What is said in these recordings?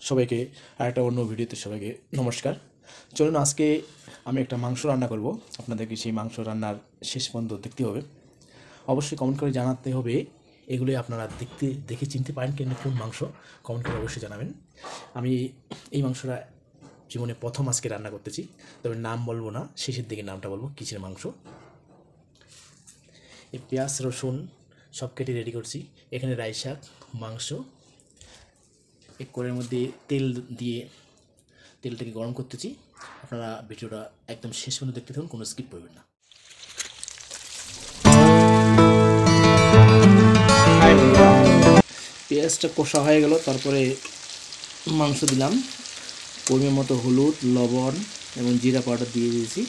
সবাইকে আরেকটা অন্য ভিডিওতে সবাইকে নমস্কার। চলুন আজকে আমি একটা মাংস রান্না করব। আপনাদেরকে সেই মাংস রান্নার শেষ পর্যন্ত দেখতে হবে। অবশ্যই কমেন্ট করে জানাতে হবে এগুলোই আপনারা দেখে চিনতে পারেন কিন্তু কোন মাংস, কমেন্ট করে অবশ্যই জানাবেন। আমি এই মাংসটা জীবনে প্রথম আজকে রান্না করতেছি, তবে নাম বলবো না, শেষের দিকে নামটা বলবো কিসের মাংস। এই পেঁয়াজ রসুন সব কেটে রেডি করছি। এখানে রাই শাক, মাংস, এক কড়াইয়ের মধ্যে তেল দিয়ে তেলটাকে গরম করতেছি। আপনারা ভিডিওটা একদম শেষ পর্যন্ত দেখতে থাকুন, কোনো স্কিপ করবেন না। পেঁয়াজটা কষা হয়ে গেল, তারপরে মাংস দিলাম। পরিমাণ মতো হলুদ, লবণ এবং জিরা পাউডার দিয়ে দিয়েছি।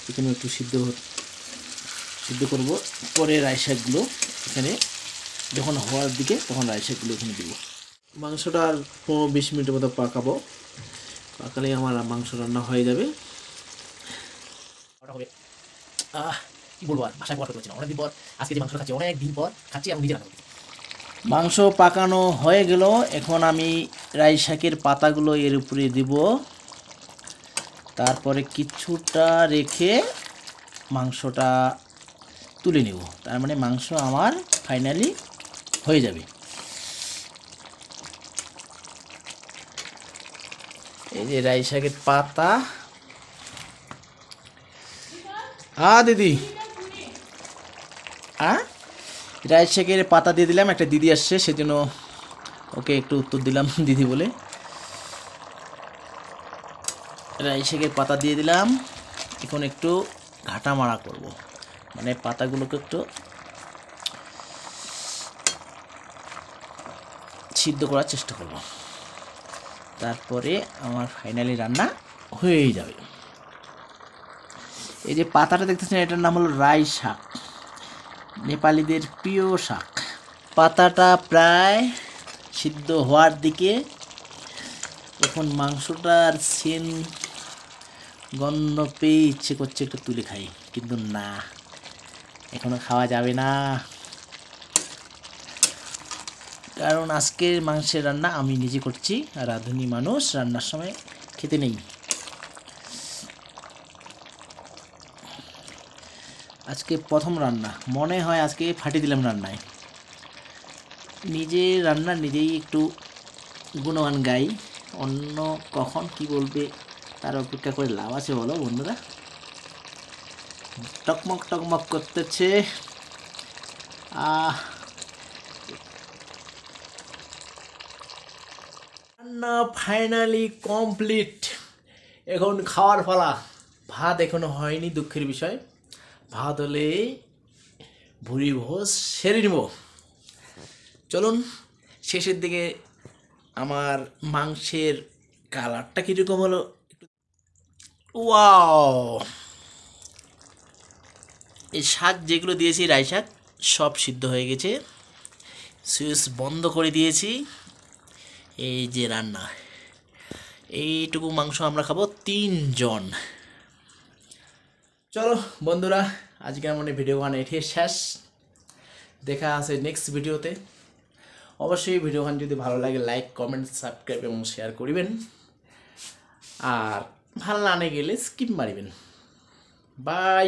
এখানে একটু সিদ্ধ করব। পরে রাই শাকগুলো এখানে যখন হওয়ার দিকে তখন রাই শাকগুলো এখানে দেবো। মাংসটা আর 15-20 মিনিটের মতো পাকাবো। পাকালেই আমার মাংস রান্না হয়ে যাবে। কি বলবো আর ভাষায় প্রকাশ করতে পারছি না। অনেকদিন পর আজকে যে মাংস খাচ্ছি, অনেক দিন পর খাচ্ছি এবং নিজে রান্না করছি। মাংস পাকানো হয়ে গেল। এখন আমি রাই শাকের পাতাগুলো এর উপরে দিব। তারপরে কিছুটা রেখে মাংসটা তুলে নেব। তার মানে মাংস আমার ফাইনালি হয়ে যাবে। এই যে রাই শাকের পাতা। দিদি রাই শাকের পাতা দিয়ে দিলাম। একটা দিদি আসছে, সেজন্য ওকে একটু উত্তর দিলাম দিদি বলে। রাই শাকের পাতা দিয়ে দিলাম। এখন একটু ঘাটা মারা করব, মানে পাতাগুলোকে একটু সিদ্ধ করার চেষ্টা করব। তারপরে আমার ফাইনালি রান্না হয়েই যাবে। এই যে পাতাটা দেখতেছেন, এটার নাম হলো রাই শাক, নেপালিদের প্রিয় শাক। পাতাটা প্রায় সিদ্ধ হওয়ার দিকে। এখন মাংসটার গন্ধ পেয়ে ইচ্ছে করছে একটু তুলে খাই, কিন্তু না, এখনো খাওয়া যাবে না, কারণ আজকের মাংসের রান্না আমি নিজে করছি। আর রাঁধুনি মানুষ, রান্নার সময় খেতে নেই। আজকে প্রথম রান্না, মনে হয় আজকে ফাটিয়ে দিলাম রান্নায়। নিজে রান্না নিজেই একটু গুণগান গাই, অন্য কখন কি বলবে তার অপেক্ষা করে লাভ আছে বলো বন্ধুরা। টকমক টকমক করতেছে। রান্না ফাইনালি কমপ্লিট। এখন খাওয়ার পালা। ভাত এখনো হয়নি, দুঃখের বিষয়। ভাত হলে ভুরি ভোজ সেরে নিব। চলুন শেষের দিকে আমার মাংসের কালারটা কীরকম হলো একটু। ওয়াও! এই শাক যেগুলো দিয়েছি, রাই শাক, সব সিদ্ধ হয়ে গেছে। সুইচ বন্ধ করে দিয়েছি। এই যে রান্না, এইটুকু মাংস আমরা খাবো 3 জন। চলো বন্ধুরা, আজকে আমার ভিডিও গান এটি শেষ। দেখা আছে নেক্সট ভিডিওতে। অবশ্যই ভিডিও গান যদি ভালো লাগে লাইক, কমেন্ট, সাবস্ক্রাইব এবং শেয়ার করিবেন। আর ভালো না গেলে স্কিপ মারিবেন। বাই।